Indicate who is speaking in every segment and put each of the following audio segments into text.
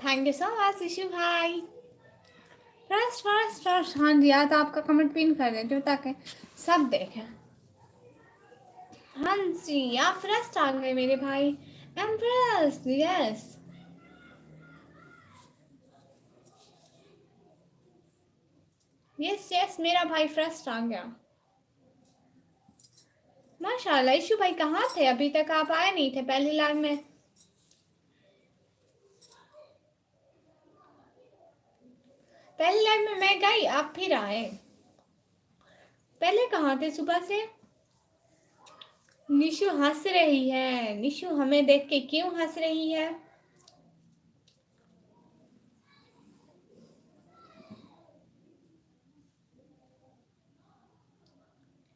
Speaker 1: Thank you so much Ishu भाई। First first first, हाँ जी, आज आपका कमेंट पिन कर देती हूँ ताकि सब देखें। हाँ जी, आप फर्स्ट आ गए मेरे भाई। Empress, yes. यस यस, मेरा भाई फर्स्ट आ गया। माशाल्लाह। ईशु भाई कहाँ थे? अभी तक आप आए नहीं थे पहली लाइन में। पहली लाइन में मैं गई, आप फिर आए। पहले कहाँ थे सुबह से? निशु हंस रही है। निशु हमें देख के क्यों हंस रही है?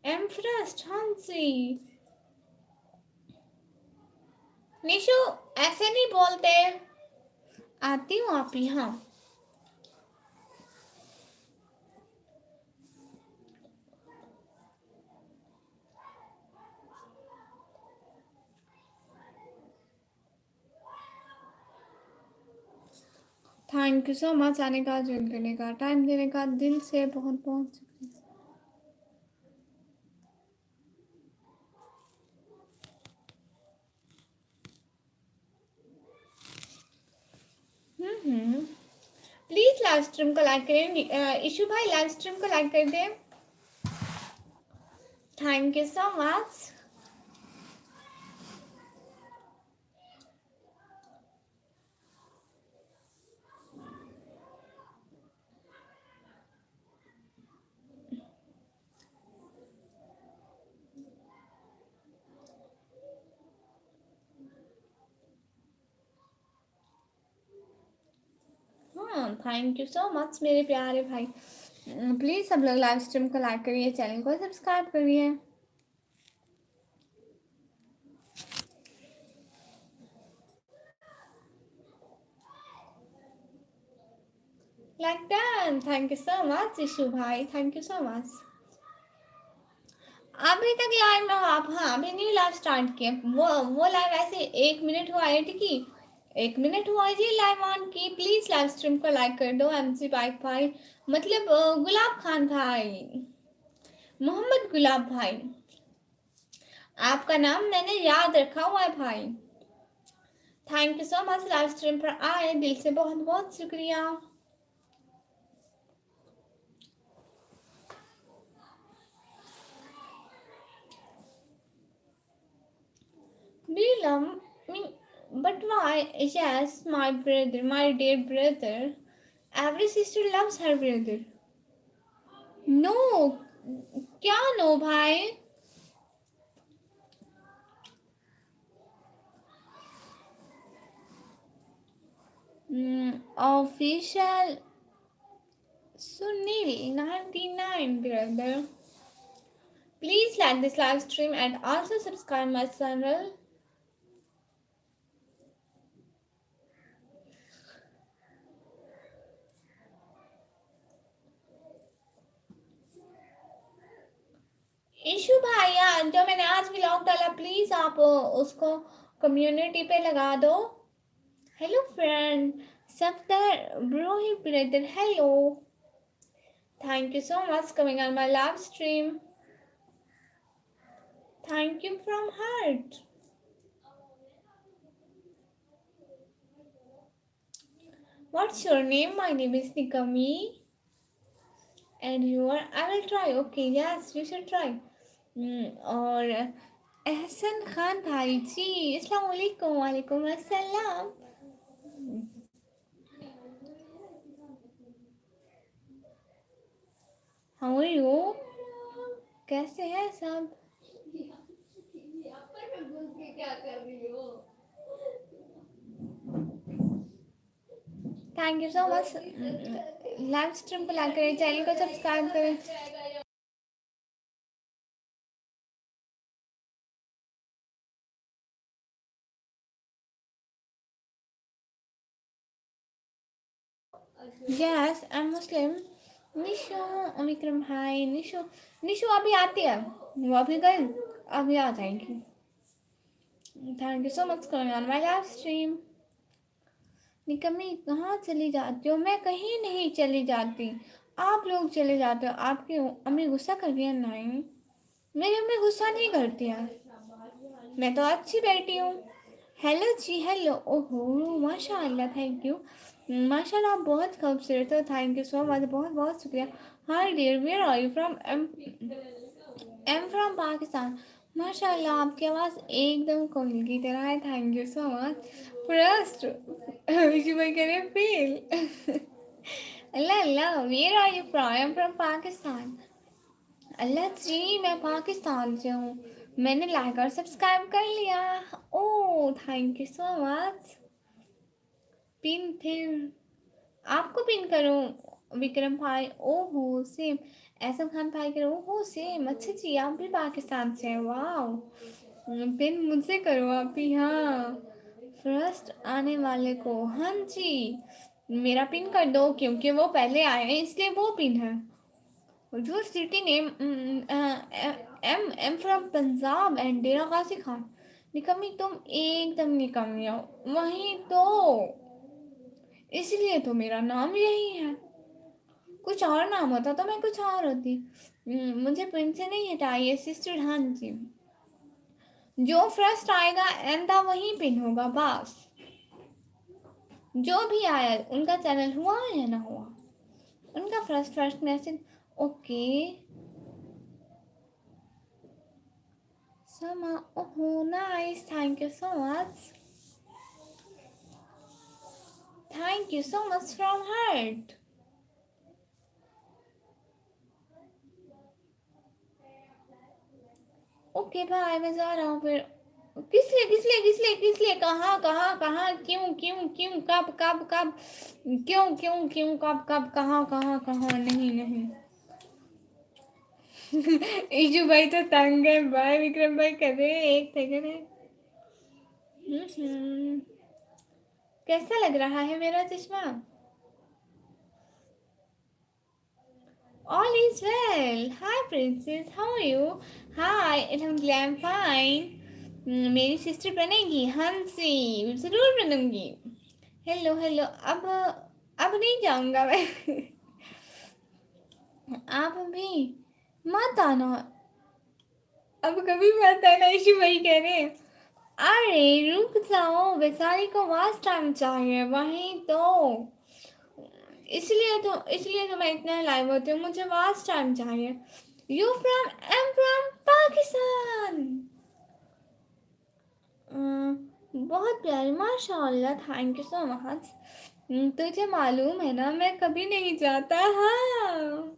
Speaker 1: एम्प्रेस, हाँ जी। निशु ऐसे नहीं बोलते। आती हूँ आप यहाँ। थैंक यू सो मच आने का, ज्वाइन करने का, टाइम देने का, दिल से बहुत बहुत शुक्रिया। प्लीज लाइव स्ट्रीम को लाइक करें। इशू भाई लाइव स्ट्रीम को लाइक कर दें। Thank you so much. हाँ, थैंक यू सो मच मेरे प्यारे भाई। प्लीज सब लोग लाइव स्ट्रीम को लाइक करिए, चैनल को सब्सक्राइब करिए। Like done. Thank you so much issue भाई, थैंक यू सो मच। अभी तक लाइव में हो आप? हाँ, अभी न्यू लाइव स्टार्ट किए। वो लाइव ऐसे 1 मिनट हुआ है की, 1 मिनट हुआ जी लाइव ऑन की। प्लीज लाइव स्ट्रीम को लाइक कर दो। एमसी बाइक भाई, मतलब गुलाब खान भाई, मोहम्मद गुलाब भाई, आपका नाम मैंने याद रखा हुआ है भाई। Thank you so much live stream पर आए, दिल से बहुत बहुत शुक्रिया। Bilam, but why? Yes, my brother, my dear brother. Every sister loves her brother. No, क्या नो भाई? Official Sunil 99 brother. Please like this live stream and also subscribe my channel. Issue भैया, जो मैंने आज व्लॉग डाला please आप उसको community पे लगा दो। Hello friend, Safdar bro brother, hello. Thank you so much coming on my live stream. Thank you from heart. What's your name? My name is Nikammi and your, I will try. Okay, yes you should try. और एहसन खान भाई जी, अस्सलाम वालेकुम। वालेकुम अस्सलाम। How are you? कैसे हैं सब? Thank you so much. Live stream को लाइक करें, चैनल को सब्सक्राइब करें। यस आई एम मुस्लिम। निशो, विक्रम हाय। निशो, निशो अभी आती है, वो अभी गई, अभी आ जाएगी। Thank you so much coming on my live stream. निकम्मी कहाँ चली जाती हो? मैं कहीं नहीं चली जाती, आप लोग चले जाते हो। आपकी अम्मी गुस्सा कर रही है? नहीं, मेरी अम्मी गुस्सा नहीं करती है, मैं तो अच्छी बेटी हूँ। हेलो जी, हेलो। ओहो माशाल्लाह, थैंक यू। माशाल्लाह आप बहुत खूबसूरत हो, थैंक यू सो मच, बहुत बहुत शुक्रिया। Hi dear, where are you from? Am from Pakistan. माशाल्लाह आपकी आवाज़ एकदम कोयल की तरह है, thank you so much. First भाई कह रहे फेल। अल्लाह अल्लाह, where are you from? I am from Pakistan. अल्लाह जी, मैं पाकिस्तान से हूँ, मैंने लाइक और सब्सक्राइब कर लिया। Oh thank you so much. Pin फिर आपको पिन करूँ? विक्रम भाई, ओहो सेम। एहसन खान भाई करो, ओहो सेम। अच्छा जी, आप भी पाकिस्तान से हैं, वाह। पिन मुझसे करो आप भी, हाँ। फर्स्ट आने वाले को, हाँ जी, मेरा पिन कर दो, क्योंकि वो पहले आए हैं इसलिए वो पिन है। Your city name? I'm from Punjab and Dera Ghazi Khan. निकम्मी तुम एकदम निकम्मी हो, वही तो, इसलिए तो मेरा नाम यही है। कुछ और नाम होता तो मैं कुछ और होती। मुझे पिन से नहीं हटाइए सिस्टर, हाँ जी। जो फर्स्ट आएगा एंदा वही पिन होगा बस। जो भी आया उनका चैनल हुआ या ना हुआ, उनका first first message. Okay Sama, oh nice, thank you so much. Thank you so much from heart. Okay भाई, मैं जा रहा हूँ फिर। किस लिए किस लिए किस लिए किस लिए, कहाँ कहाँ कहाँ, क्यों क्यों क्यों, कब कब कब, क्यों क्यों क्यों, कब कब, कहाँ कहाँ कहाँ, नहीं नहीं। ईशु भाई तो तंग है भाई, विक्रम भाई कर रहे हैं, एक सेकंड है। कैसा लग रहा है मेरा चश्मा? All is well. Hi princess, how are you? Hi, alhamdulillah, I'm fine. मेरी सिस्टर बनेगी हंसी, जरूर बनूंगी। हेलो हेलो, अब नहीं जाऊंगा मैं। आप अभी मत आना, अब कभी मत आना, इशू भाई कह रहे हैं। अरे रुक जाओ, बेचारी को वास्ट टाइम चाहिए, वही तो, इसलिए तो मैं इतना लाइव होती हूँ, मुझे वास्ट टाइम चाहिए। You from? Am from Pakistan. बहुत प्यारी, माशाल्लाह, थैंक यू सो मच। तुझे मालूम है ना, मैं कभी नहीं जाता, हाँ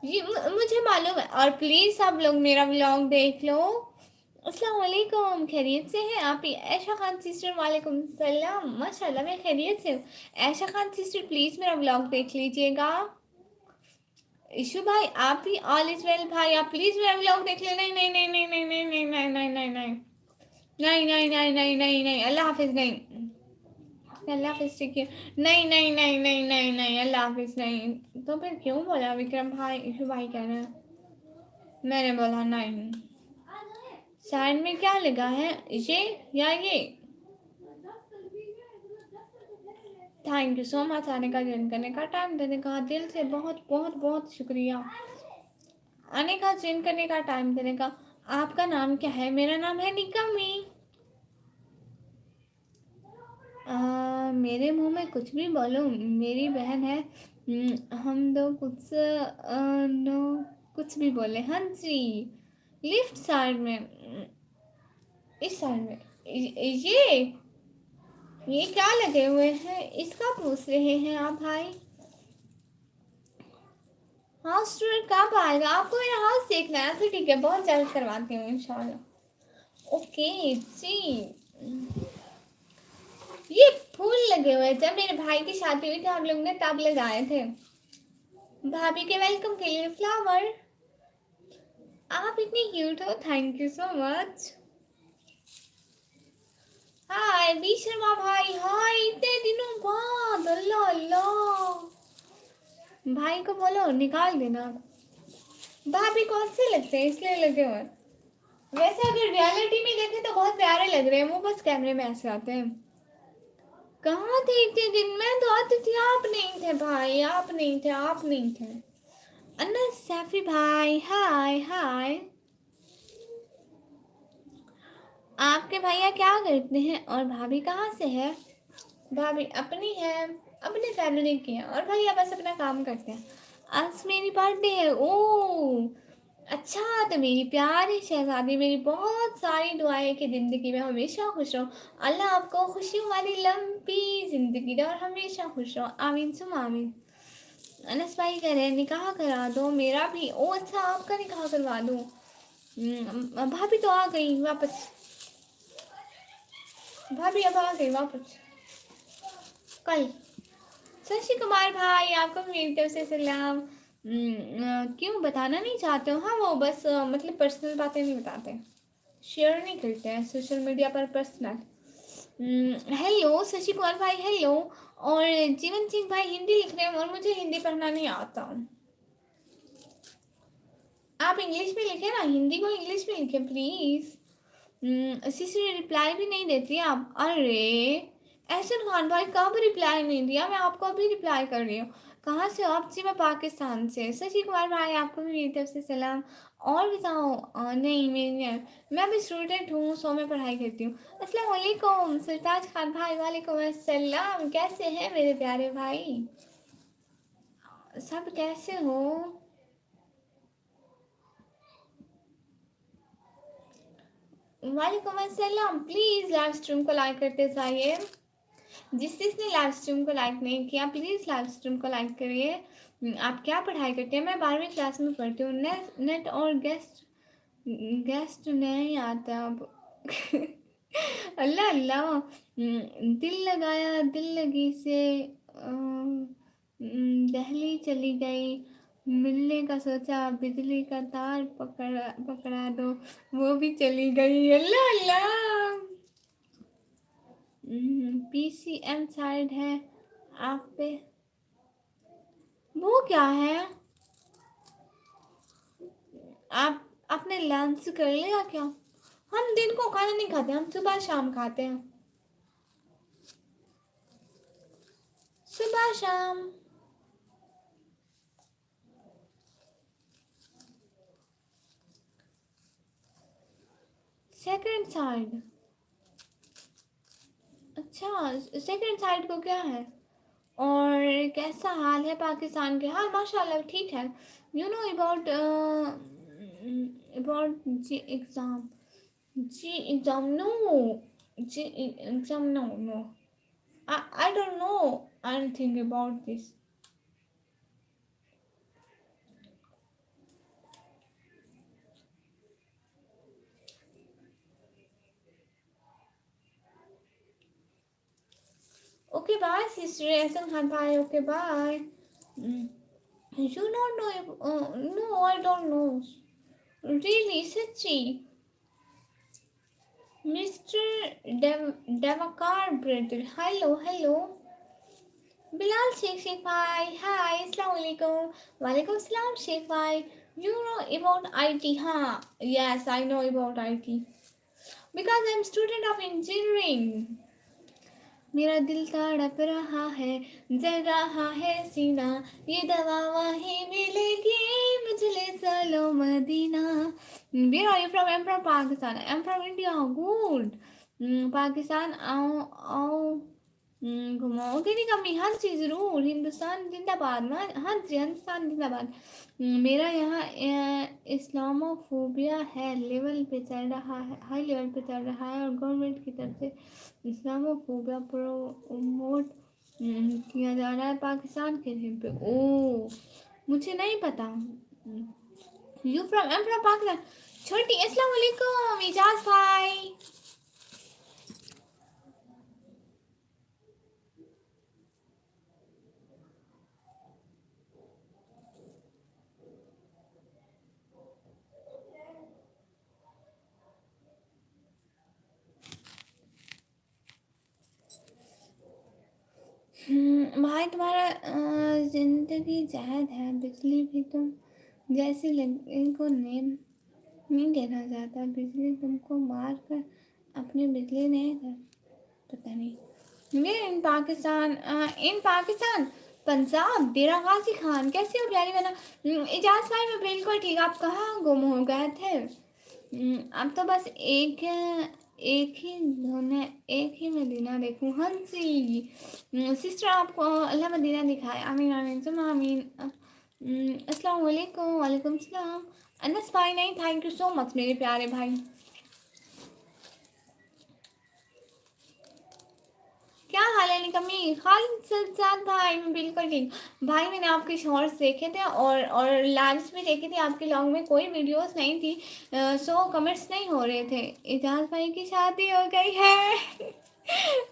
Speaker 1: ये मुझे मालूम है। और प्लीज़ सब लोग मेरा व्लॉग देख लो। अस्सलाम वालेकुम, खैरियत से हैं आप ही? ऐशा खान सिस्टर, वालेकुम सलाम, माशाल्लाह मैं खैरियत से हूँ। ऐशा खान सिस्टर प्लीज़ मेरा व्लॉग देख लीजिएगा। इशू भाई आप भी, ऑल इज वेल भाई, आप प्लीज़ मेरा व्लॉग देख ले। नहीं नहीं नहीं नहीं नहीं नहीं नहीं नहीं नहीं नहीं नहीं नहीं नहीं नहीं नहीं नहीं नहीं, अल्लाह हाफिज़, नहीं अल्लाह हाफिज़, ठीक है। नहीं नहीं नहीं नहीं नहीं नहीं, अल्लाह हाफिज़ नहीं। तो फिर क्यों बोला विक्रम भाई? इशू भाई कह रहे हैं, मैंने बोला नहीं। साइड में क्या लगा है, ये या ये? थैंक यू सो मच आने का, ज्वाइन करने का, टाइम देने का, दिल से बहुत बहुत बहुत शुक्रिया। आने का, ज्वाइन करने का, टाइम देने का। आपका नाम क्या है? मेरा नाम है निकम्मी। मेरे मुंह में कुछ भी बोलो, मेरी बहन है। हम दो कुछ नो, कुछ भी बोले, हाँ जी। लेफ्ट साइड में, इस साइड में, ये क्या लगे हुए हैं, इसका पूछ रहे हैं आप भाई? हाउस टूर कब आएगा? आपको मेरा हाउस देखना है तो ठीक है, बहुत जल्द करवाती हूँ इंशाल्लाह। ओके जी। ये फूल लगे हुए, जब मेरे भाई की शादी हुई थी हम लोग ने तब लगाए थे। भाभी के वेलकम के लिए फ्लावर। आप इतनी क्यूट हो, thank you so much. Hi B Sharma भाई, हाय इतने दिनों बाद, अल्लाह अल्लाह। भाई को बोलो निकाल देना। भाभी को अच्छे लगते हैं इसलिए लगे हुए। वैसे अगर रियलिटी में देखे तो बहुत प्यारे लग रहे हैं, वो बस कैमरे में ऐसे आते हैं। कहाँ थे इतने दिन में? तो आते थे, आप नहीं थे भाई, आप नहीं थे, आप नहीं थे। अन्ना सैफी भाई, हाय हाय। आपके भैया क्या करते हैं और भाभी कहाँ से है? भाभी अपनी है, अपनी फैमिली की है, और भैया बस अपना काम करते हैं। आज मेरी बर्थडे है। ओ अच्छा, तो मेरी प्यारी शहजादी, मेरी बहुत सारी दुआएं कि ज़िंदगी में हमेशा खुश रहो। अल्लाह आपको खुशियों वाली लंबी ज़िंदगी दे और हमेशा खुश रहो। आमीन सुम आमीन। अनस भाई कह रहे हैं निकाह करा दो मेरा भी। ओ अच्छा, आपका निकाह करवा दूँ? भाभी तो आ गई वापस, भाभी अब आ गई वापस कल। शशि कुमार भाई, आपको भी मेरी तरफ से सलाम। क्यों बताना नहीं चाहते हो? हाँ, वो बस मतलब पर्सनल बातें नहीं बताते, शेयर नहीं करते हैं सोशल मीडिया पर पर्सनल। हेलो शशि कुमार भाई, हेलो। और जीवन सिंह भाई हिंदी लिख रहे हैं और मुझे हिंदी पढ़ना नहीं आता। आप इंग्लिश में लिखे ना, हिंदी को इंग्लिश में लिखे प्लीज। सीसी रिप्लाई भी नहीं देती आप? अरे एहसन खान भाई, कब रिप्लाई नहीं दिया? मैं आपको अभी रिप्लाई कर रही हूँ। कहाँ से हो आप? जी मैं पाकिस्तान से। शशि कुमार भाई आपको भी मेरी तरफ से सलाम। और बताओ। नहीं मेरी, मैं भी स्टूडेंट हूँ, सो मैं पढ़ाई करती हूँ। अस्सलाम वालेकुम सरताज खान भाई। वालेकुम अस्सलाम, कैसे हैं मेरे प्यारे भाई? सब कैसे हो? वालेकुम अस्सलाम। प्लीज़ लाइव स्ट्रीम को लाइक करते जाइए। जिसने लाइव स्ट्रीम को लाइक नहीं किया प्लीज़ लाइव स्ट्रीम को लाइक करिए। आप क्या पढ़ाई करते हैं? मैं 12वीं क्लास में पढ़ती हूँ। नेट और गेस्ट गेस्ट नहीं आता अब। अल्लाह अल्लाह। दिल लगाया दिल लगी से, दहली चली गई। मिलने का सोचा बिजली का तार पकड़ा पकड़ा दो, वो भी चली गई। अल्लाह अल्लाह। पीसीएम साइड है आप पे। वो क्या है? आप आपने लंच कर लिया क्या? हम दिन को खाना नहीं खाते, हम सुबह शाम खाते हैं। सुबह शाम। Second side. अच्छा, सेकंड साइड को क्या है? और कैसा हाल है पाकिस्तान के? हाल माशाल्लाह ठीक है। You know about G exam. G exam no. G exam no no. I don't know anything about this. Okay, bye, sister Ehsan Khan bye. Okay, bye. Mm. You don't know? No, I don't know. Really, Sachi. Mr. Devakar brother. Hello, hello. Bilal Sheikh bhai. Hi, Assalamu alaikum. Walaikum salam Sheikh bhai. You know about IT, huh? Yes, I know about IT. Because I'm student of engineering. मेरा दिल तड़प रहा है, जल रहा है सीना, ये दवा वहीं मिलेगी, मुझे ले चलो Medina. Where are you from? I'm from Pakistan. I'm from India. Good. Pakistan आओ आओ। घुमाओगे नहीं कमी? हाँ जी ज़रूर। हिंदुस्तान जिंदाबाद। हाँ जी हिंदुस्तान जिंदाबाद। मेरा यहाँ इस्लामोफोबिया है लेवल पे चल रहा है, हाई लेवल पे चल रहा है, और गवर्नमेंट की तरफ से इस्लामोफोबिया प्रमोट किया जा रहा है पाकिस्तान के नेम पे। ओ मुझे नहीं पता। You from am from Pakistan. छोटी अस्सलाम वालेकुम इजाज भाई। भाई तुम्हारा जिंदगी जहद है, बिजली भी तुम जैसी लड़की को नेम नहीं देना चाहता। बिजली तुमको मार कर अपनी बिजली नहीं कर, पता नहीं। वेयर इन पाकिस्तान? इन पाकिस्तान, पंजाब, डेरा गाजी खान। कैसे हो प्यारी बना? इजाज भाई मैं बिल्कुल ठीक। आप कहाँ गुम हो गए थे? अब तो बस एक ही धुन, एक ही मदीना देखूं। हाँ जी सिस्टर, आपको अल्लाह मदीना दिखाए। आमीन आमीन तुम आमीन। अस्सलाम वालेकुम। वालेकुम सलाम। अनस भाई नहीं, थैंक यू सो मच मेरे प्यारे भाई। क्या हाल है निकम्मी? खालिद सज्जाद भाई मैं बिल्कुल ठीक। भाई मैंने आपके शॉर्ट्स देखे थे और लाइव्स भी देखे थे। आपके लॉन्ग में कोई वीडियोस नहीं थी, सो कमेंट्स नहीं हो रहे थे। इजाज भाई की शादी हो गई है।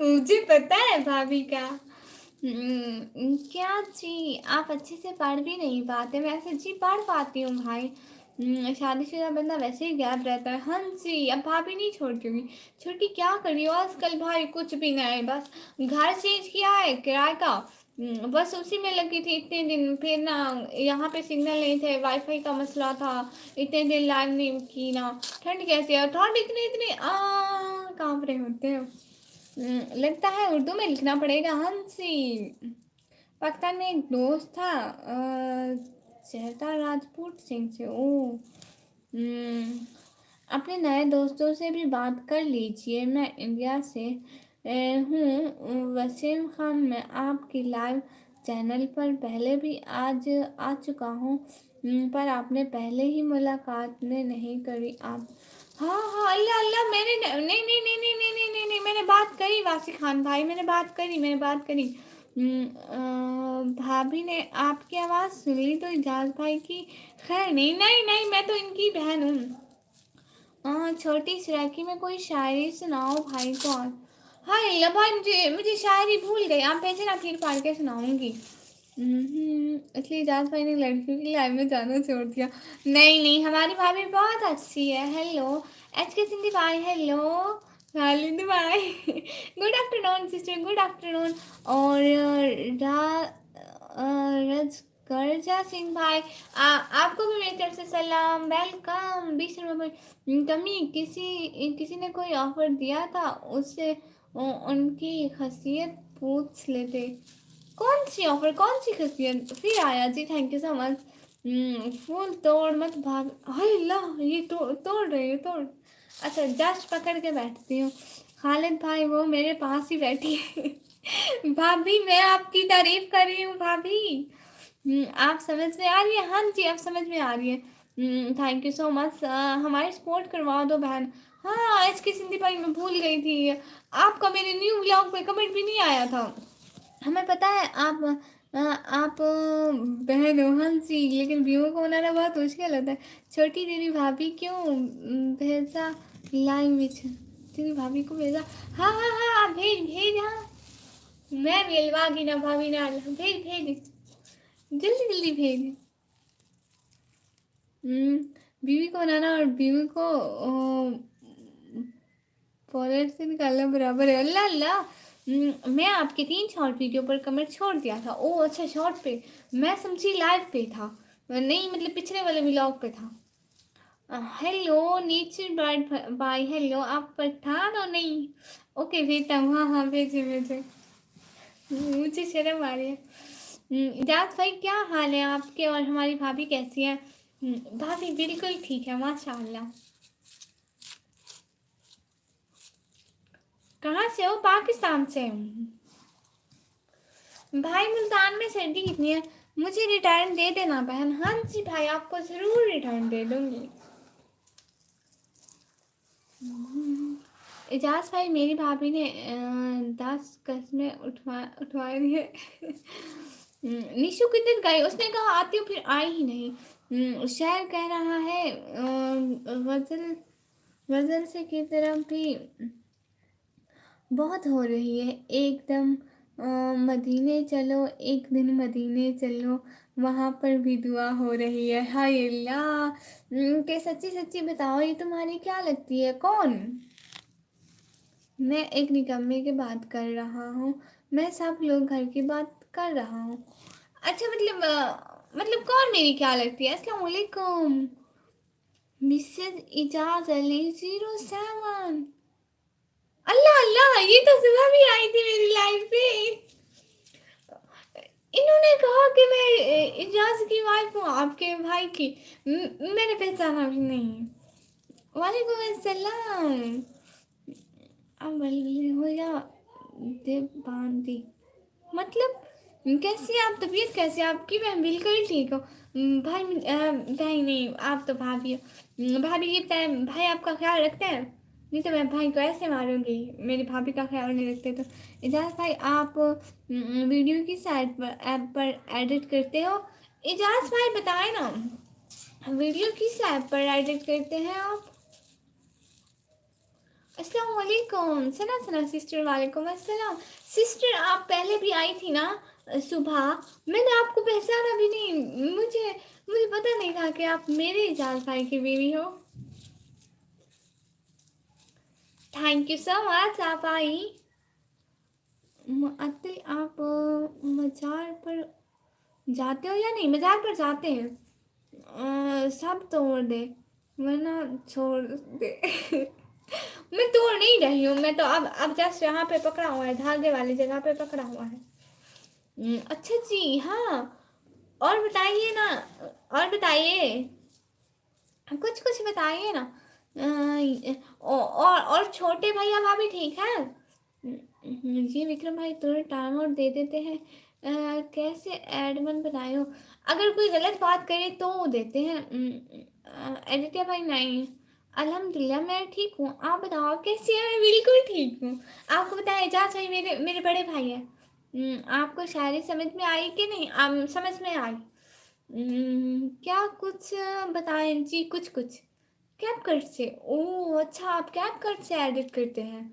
Speaker 1: मुझे पता है भाभी का। क्या जी, आप अच्छे से पढ़ भी नहीं पाते। वैसे जी पढ़ पाती हूँ भाई। शादीशुदा बंदा वैसे ही गैप रहता है। हाँ जी, अब भाभी नहीं छोड़ती होगी। छोटी क्या करी हो आजकल भाई? कुछ भी नहीं, बस घर चेंज किया है किराए का। बस उसी में लगी थी इतने दिन। फिर ना यहाँ पे सिग्नल नहीं थे, वाईफाई का मसला था। इतने दिन लाइव नहीं की ना। ठंड कैसी है? ठंड इतनी इतनी कांप रहे होते हो। लगता है उर्दू में लिखना पड़ेगा। हंसी, पाकिस्तान में एक दोस्त था चहता राजपूत सिंह से। ओ अपने नए दोस्तों से भी बात कर लीजिए। मैं इंडिया से हूँ वसीम खान। मैं आपकी लाइव चैनल पर पहले भी आज आ चुका हूँ, पर आपने पहले ही मुलाकात में नहीं करी। आप हाँ हाँ, अल्लाह अल्लाह, मैंने नहीं नहीं नहीं नहीं नहीं नहीं नहीं नहीं, मैंने बात करी वासी खान भाई। मैंने बात करी। भाभी ने आपकी आवाज़ सुनी तो इजाज भाई की। खैर नहीं नहीं नहीं, मैं तो इनकी बहन हूँ। छोटी सिराकी में कोई शायरी सुनाओ भाई को। हाँ अल्लाह भाई, मुझे शायरी भूल गई। आप भेजे ना, फिर पढ़ के सुनाऊंगी। इसलिए इजाज भाई ने लड़कियों की लाइफ में जाना छोड़ दिया। नहीं नहीं, हमारी भाभी बहुत अच्छी है। हेलो एच के सिंधी भाई। हेलो खालिद भाई। Good afternoon sister, good afternoon. और रज करजा सिंह भाई, आपको भी मेरी तरफ से सलाम, वेलकम। 20 रुपये कमी। किसी ने कोई ऑफर दिया था, उससे उनकी खसियत पूछ लेते। कौन सी ऑफर, कौन सी खसियत? फिर आया जी, थैंक यू सो मच। फूल तोड़ मत भाग। हाय अल्लाह, ये तोड़ रही है, तोड़। अच्छा जस्ट पकड़ के बैठती हूँ। खालिद भाई वो मेरे पास ही बैठी है। भाभी मैं आपकी तारीफ कर रही हूँ भाभी। आप समझ में आ रही है? हाँ जी आप समझ में आ रही है। Thank you so much. हमारी सपोर्ट करवा दो बहन। हाँ एच के सिंधी भाई मैं भूल गई थी। आपका मेरे न्यू व्लॉग पे कमेंट भी नहीं आया था। हमें पता है आप बहन हो। हाँ जी, लेकिन व्यूअर को बनाना बहुत मुश्किल होता है। छोटी तेरी भाभी क्यों भेजा लाइव में? तेरी भाभी को भेजा। हाँ हाँ हाँ, भेज भेज। हाँ मैं मिलवा की ना भाभी ना। भेज भेज, जल्दी जल्दी भेज। बीवी को बनाना और बीवी को फॉलोअर से निकालना बराबर है। अल्लाह अल्लाह। मैं आपके 3 शॉर्ट वीडियो पर कमेंट छोड़ दिया था। ओ अच्छा, शॉर्ट पे, मैं समझी लाइव पे था। नहीं मतलब पिछले वाले व्लॉग पे था। Hello nature bright bye. Hello, आप पठान हो? नहीं, ओके भेजता हूँ। हाँ हाँ भेजे भेजे। मुझे शर्म आ रही है। इजाज भाई क्या हाल है आपके? और हमारी भाभी कैसी है? भाभी बिल्कुल ठीक है माशाल्लाह। कहाँ से हो? पाकिस्तान से हूँ भाई। मुल्तान में सर्दी कितनी है? मुझे रिटर्न दे देना बहन। हाँ जी भाई, आपको ज़रूर रिटर्न दे दूँगी। इजाज भाई मेरी भाभी ने 10 कस्में उठवा दी है। निशु कितने गई? उसने कहा आती हूँ, फिर आई ही नहीं। शायर कह रहा है गजल गजल से की तरफ भी बहुत हो रही है एकदम। मदीने चलो, एक दिन मदीने चलो, वहाँ पर भी दुआ हो रही है। हाय अल्लाह। के सच्ची सच्ची बताओ, ये तुम्हारी क्या लगती है? कौन? मैं एक निकम्मे की बात कर रहा हूँ। मैं सब लोग घर की बात कर रहा हूँ। अच्छा मतलब कौन मेरी क्या लगती है? अस्सलाम वालेकुम मिसेज इजाज अली 07। अल्लाह अल्लाह, ये तो सुबह भी आई थी मेरी लाइफ पे। इन्होंने कहा कि मैं इजाज की वाइफ हूँ, आपके भाई की। मैंने पहचाना भी नहीं। वालेकुम अस्सलाम। अब हो या देवबांदी, मतलब कैसी है आप, तबीयत कैसी है आपकी? मैं बिल्कुल ठीक हूँ। भाई भाई नहीं, आप तो भाभी हो। भाभी ये बताए, भाई आपका ख्याल रखते हैं? नहीं तो मैं भाई को ऐसे मारूंगी, मेरी भाभी का ख्याल नहीं रखते तो। इजाज़ भाई, आप वीडियो की साइड पर ऐप पर एडिट करते हो? इजाज़ भाई बताए ना, वीडियो किस ऐप पर एडिट करते हैं आप? अस्सलाम वालेकुम। सना सना सिस्टर, वालेकुम अस्सलाम। सिस्टर आप पहले भी आई थी ना सुबह, मैंने आपको पहचाना भी नहीं। मुझे मुझे पता नहीं था कि आप मेरे इजाज भाई की बीवी हो। थैंक यू सो मच, आप आई। अतिल, आप मज़ार पर जाते हो या नहीं? मज़ार पर जाते हैं। सब तोड़ दे वरना छोड़ दे। मैं तोड़ नहीं रही हूँ, मैं तो अब जस्ट यहाँ पे पकड़ा हुआ है, धागे वाली जगह पे पकड़ा हुआ है। अच्छा जी, हाँ। और बताइए ना, और बताइए, कुछ कुछ बताइए ना। और छोटे भैया भाभी ठीक है? जी विक्रम भाई, थोड़ा टाइम और दे देते हैं। कैसे एडमन बनाए हो? अगर कोई गलत बात करे तो देते हैं। एडिटर भाई नहीं, अल्हम्दुलिल्लाह मैं ठीक हूँ। आप बताओ आप कैसी हैं? मैं बिल्कुल ठीक हूँ। आपको बताया एजाज भाई मेरे मेरे बड़े भाई हैं। आपको शायरी समझ में आई कि नहीं? समझ में आई। क्या कुछ बताएं जी, कुछ कुछ। कैप कट से? ओह अच्छा, आप कैप कट से एडिट करते हैं।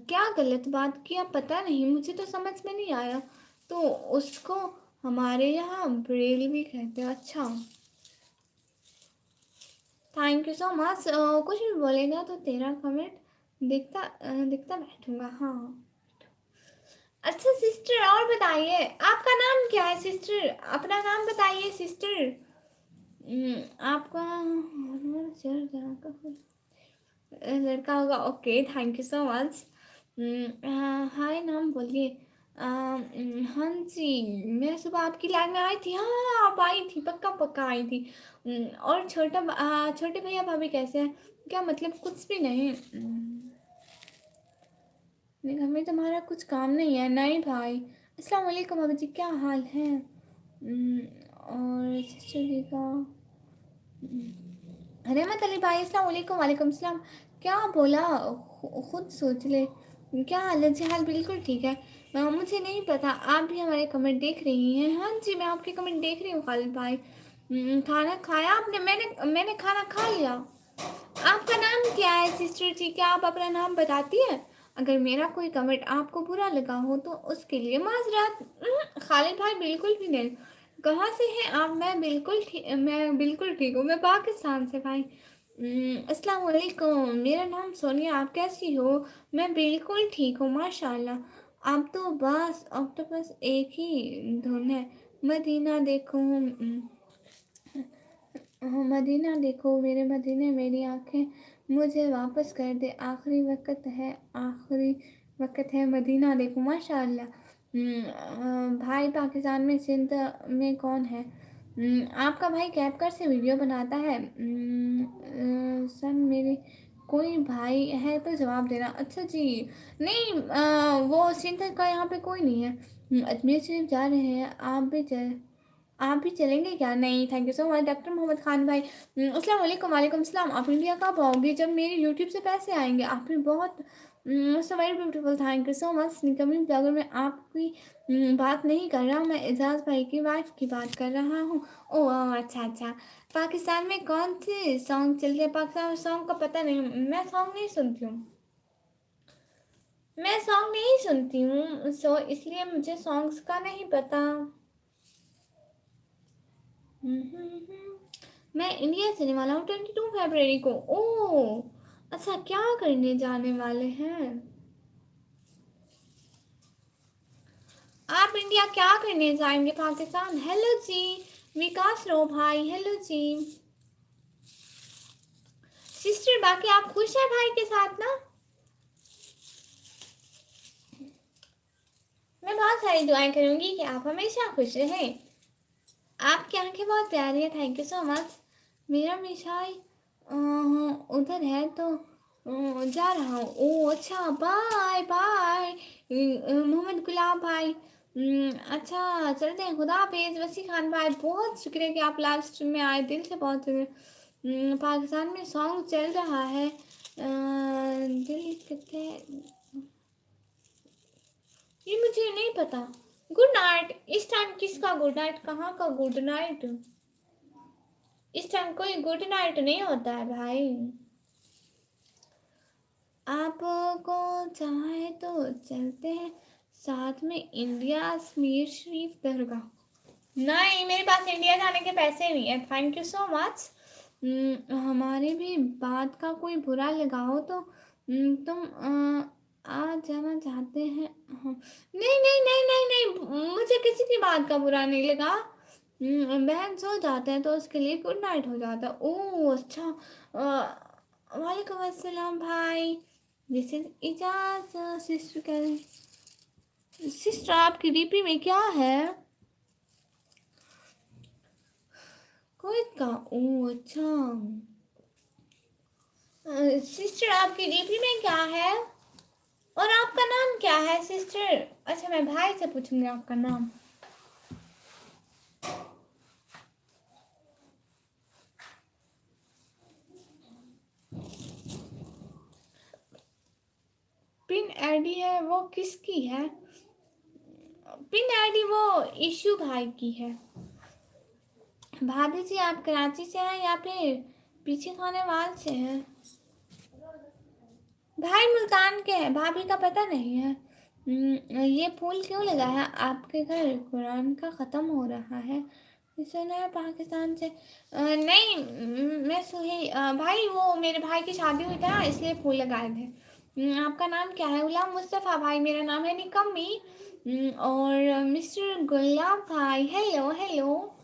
Speaker 1: क्या गलत बात किया पता नहीं, मुझे तो समझ में नहीं आया। तो उसको हमारे यहाँ ब्रेल भी कहते हैं। अच्छा, थैंक यू सो मच। कुछ भी बोलेगा तो तेरा कमेंट दिखता दिखता बैठूंगा। हाँ, अच्छा सिस्टर, और बताइए आपका नाम क्या है सिस्टर? अपना नाम बताइए सिस्टर। आपका लड़का होगा, okay thank you so much. Hi, नाम बोलिए। हाँ जी, मैं सुबह आपकी लाइन में आई थी। हाँ आप आई थी, पक्का पक्का आई थी। और छोटे भैया भाभी कैसे हैं? क्या मतलब? कुछ भी नहीं। मेरे घर में तुम्हारा कुछ काम नहीं है? नहीं भाई। अस्सलाम वालेकुम भाभी जी, क्या हाल है? और सिस्टर जी का रहमत अली भाई, अस्सलाम वालेकुम। वालेकुम सलाम। क्या बोला? खुद सोच ले। क्या हाल है जी? हाल बिल्कुल ठीक है। मुझे नहीं पता, आप भी हमारे कमेंट देख रही हैं? हाँ जी, मैं आपके कमेंट देख रही हूँ खालिद भाई। खाना खाया आपने? मैंने खाना खा लिया। आपका नाम क्या है सिस्टर जी? क्या आप अपना नाम बताती हैं? अगर मेरा कोई कमेंट आपको बुरा लगा हो तो उसके लिए माजरात। खालिद भाई बिल्कुल भी नहीं। कहाँ से हैं आप? मैं बिल्कुल ठीक हूँ, मैं पाकिस्तान से भाई। अस्सलाम वालेकुम, मेरा नाम सोनिया, आप कैसी हो? मैं बिल्कुल ठीक हूँ माशाल्लाह। आप तो बस ऑक्टोपस एक ही धुन है। मदीना देखो। मदीना देखो, मेरे मदीने मेरी आंखें मुझे वापस कर दे। आखिरी वक्त है, मदीना देखो माशाल्लाह। भाई पाकिस्तान में सिंध में कौन है? आपका भाई कैपकट से वीडियो बनाता है। सर मेरे कोई भाई है तो जवाब देना। अच्छा जी, नहीं वो सिंध का यहाँ पे कोई नहीं है। अजमेर शरीफ जा रहे हैं, आप भी चलेंगे क्या? नहीं, thank you so much doctor Mohammad Khan भाई। अस्सलाम वालेकुम। वालेकुम सलाम। आप इंडिया कब आओगे? जब मेरे यूट्यूब से पैसे आएंगे। आप भी बहुत so very beautiful, thank you so much. Nikammi blogger में आपकी बात नहीं कर रहा, मैं एजाज भाई की वाइफ की बात कर रहा हूँ। ओह अच्छा अच्छा। पाकिस्तान में कौन से सॉन्ग चलते हैं? पाकिस्तान में सॉन्ग का पता नहीं, मैं सॉन्ग नहीं सुनती हूँ। मैं सॉन्ग नहीं सुनती हूँ, सो इसलिए मुझे सॉन्ग्स का नहीं पता। मैं इंडिया चलने वाला हूँ 22 फरवरी को। ओह अच्छा, क्या करने जाने वाले हैं आप? इंडिया क्या करने जाएंगे? पाकिस्तान? हेलो जी विकास रो भाई, हेलो जी। सिस्टर बाकी आप खुश हैं भाई के साथ ना? मैं बहुत सारी दुआएं करूंगी कि आप हमेशा खुश रहें। आपकी आंखें बहुत प्यारी है, थैंक यू सो मच। मेरा मिसाइल उधर है तो जा रहा हूँ। ओ अच्छा, बाय बाय मोहम्मद गुलाब भाई। अच्छा चलते हैं, खुदा हाफिज। वसी खान भाई बहुत शुक्रिया कि आप लाइव स्ट्रीम में आए, दिल से बहुत शुक्रिया। पाकिस्तान में सॉन्ग चल रहा है दिल कितने, ये मुझे नहीं पता। गुड नाइट, इस टाइम किसका गुड नाइट, कहाँ का गुड नाइट? इस टाइम कोई गुड नाइट नहीं होता है भाई। आपको चाहे तो चलते हैं साथ में इंडिया मीर शरीफ दरगाह। नहीं, मेरे पास इंडिया जाने के पैसे नहीं है, थैंक यू सो मच। हमारी भी बात का कोई बुरा लगा हो तो तुम आ जाना चाहते हैं। हाँ। नहीं नहीं नहीं नहीं नहीं, मुझे किसी की बात का बुरा नहीं लगा। बहन सो जाते हैं तो उसके लिए गुड नाइट हो जाता है। ओह अच्छा। वालेकुम अस्सलाम भाई। दिस इज इजाज सिस्टर कह, सिस्टर आपकी डीपी में क्या है? कोई का, ओह अच्छा। सिस्टर आपकी डीपी में क्या है और आपका नाम क्या है सिस्टर? अच्छा मैं भाई से पूछूंगी आपका नाम। पिन आईडी है वो किसकी है? पिन आईडी वो इशू भाई की है। भाभी जी आप कराची से हैं या फिर पीछे खाने वाल से हैं? भाई मुल्तान के हैं, भाभी का पता नहीं है। ये फूल क्यों लगा है आपके घर? कुरान का ख़त्म हो रहा है, सुना है पाकिस्तान से। नहीं मैं सुहेल भाई, वो मेरे भाई की शादी हुई था इसलिए फूल लगाए थे। आपका नाम क्या है? गुलाम मुस्तफ़ा भाई, मेरा नाम है निकम्मी। और मिस्टर गुलाब भाई, हेलो हेलो।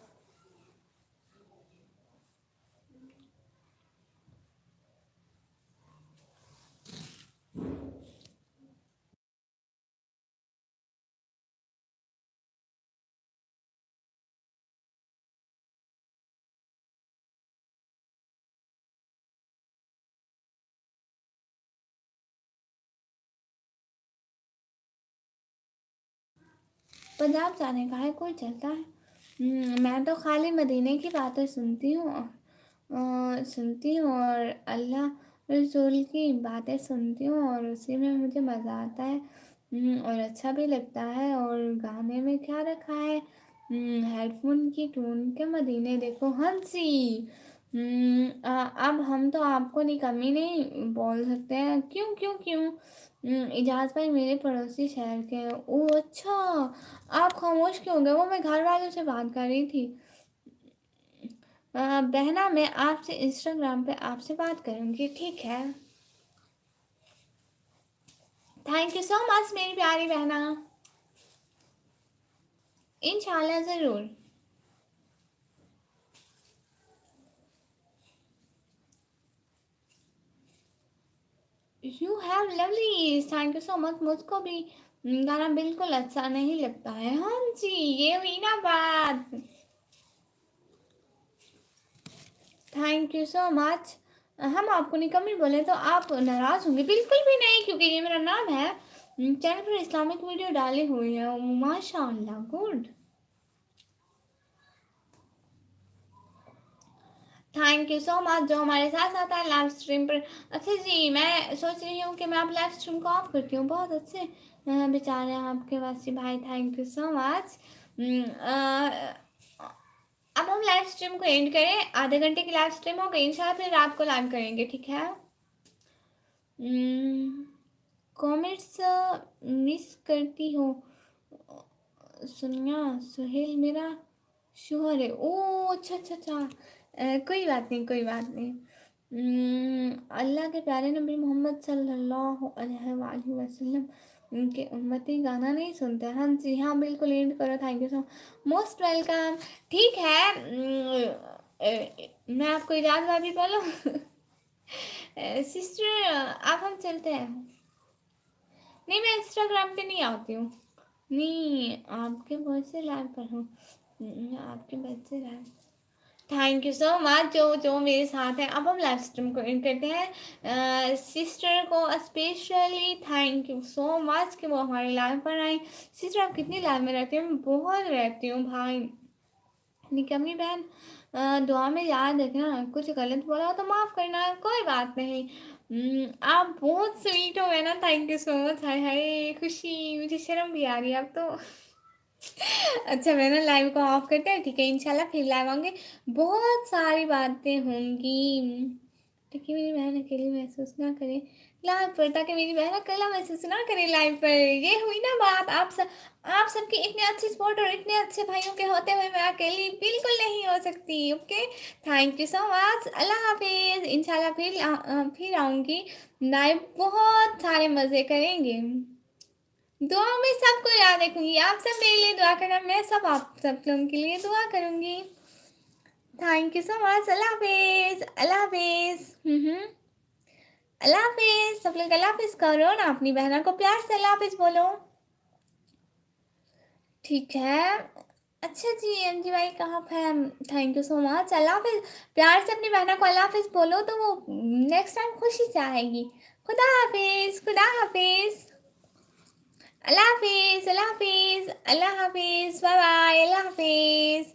Speaker 1: पंजाब जाने का है, कोई चलता है? मैं तो खाली मदीने की बातें सुनती हूँ, सुनती हूँ और अल्लाह रसूल की बातें सुनती हूँ और उसी में मुझे मज़ा आता है। और अच्छा भी लगता है। और गाने में क्या रखा है? हेडफोन की टून के मदीने देखो हंसी। अब हम तो आपको निकम्मी नहीं बोल सकते हैं, क्यों क्यों क्यों? इजाज भाई मेरे पड़ोसी शहर के हैं। ओह अच्छा, आप खामोश क्यों हो गए? वो मैं घर वालों से बात कर रही थी। बहना मैं आपसे इंस्टाग्राम पे आपसे बात करूँगी, ठीक है? थैंक यू सो मच मेरी प्यारी बहना, इंशाल्लाह ज़रूर। You have lovely, thank you so much. मुझको भी गाना बिल्कुल अच्छा नहीं लगता है। हाँ जी, ये हुई ना बात। Thank you so much. हम आपको निकम्मी बोले तो आप नाराज़ होंगे? बिल्कुल भी नहीं, क्योंकि ये मेरा नाम है। चैनल पर इस्लामिक वीडियो डाली हुई है माशाल्लाह, good. Thank you so much जो हमारे साथ साथ है लाइव स्ट्रीम पर। अच्छा जी, मैं सोच रही हूँ कि मैं आप लाइव स्ट्रीम को ऑफ करती हूँ। बहुत अच्छे बेचारे आपके वासी भाई, थैंक यू सो मच। अब हम लाइव स्ट्रीम को एंड करें, आधे घंटे की लाइव स्ट्रीम हो गई, इंशाल्लाह फिर रात को लाइव करेंगे, ठीक है? कमेंट्स मिस करती हो सुनिया? सुहेल मेरा शोहर है। ओ अच्छा अच्छा अच्छा। कोई बात नहीं, कोई बात नहीं। अल्लाह के प्यारे नबी मोहम्मद सल्लल्लाहु अलैहि वसल्लम उनके उम्मती गाना नहीं सुनते? हाँ जी हाँ, बिल्कुल एंड करो, thank you so most welcome. ठीक है, मैं आपको इजाज़त भाभी बोलूँ? सिस्टर आप हम चलते हैं। नहीं मैं इंस्टाग्राम पे नहीं आती हूँ। नहीं, आपके बहुत से लाइव पर हूँ। आपके बहुत से live. Thank you so much जो जो मेरे साथ हैं। अब हम लाइव स्ट्रीम को इन करते हैं। सिस्टर को specially thank you so much कि वो हमारे लाइव पर आई। सिस्टर आप कितनी लाइव में रहती हैं? मैं बहुत रहती हूँ भाई। निकम्मी बहन, दुआ में याद रखना, कुछ गलत बोला हो तो माफ़ करना, कोई बात नहीं। आप बहुत स्वीट हो, है ना? Thank you so much. Hi hi Khushi, मुझे शर्म भी आ रही है अब तो। अच्छा मैं ना लाइव को ऑफ करते हैं, ठीक है? इंशाल्लाह फिर लाइव आएंगे, बहुत सारी बातें होंगी। ताकि मेरी बहन अकेली महसूस ना करे लाइव पर, ताकि मेरी बहन अकेला महसूस ना करे लाइव पर। ये हुई ना बात। आप सबके इतने अच्छे सपोर्ट और इतने अच्छे भाइयों के होते हुए मैं अकेली बिल्कुल नहीं हो सकती। Okay, thank you so much. अल्लाह हाफिज। इंशाल्लाह फिर आऊँगी लाइव, बहुत सारे मज़े करेंगे। दुआ में सबको याद रखूंगी। आप सब मेरे लिए दुआ करना, मैं सब आप सब लोगों के लिए दुआ करूंगी। Thank you so much. अल्लाह हाफिज, अल्लाह हाफिज। अल्लाह हाफिज। सब लोग अल्लाह हाफिज करो ना, अपनी बहना को प्यार से अल्लाह हाफिज बोलो। ठीक है। अच्छा जी, एम जी भाई कहाँ पे है? Thank you so much. अल्लाह हाफिज। प्यार से अपनी बहना को अल्लाह हाफिज बोलो तो वो नेक्स्ट टाइम खुशी से आएगी। खुदा हाफिज, खुदा हाफिज। अल्लाह हाफिज, अल्लाह हाफिज, अल्लाह हाफिज, बाय बाय, अल्लाह हाफिज।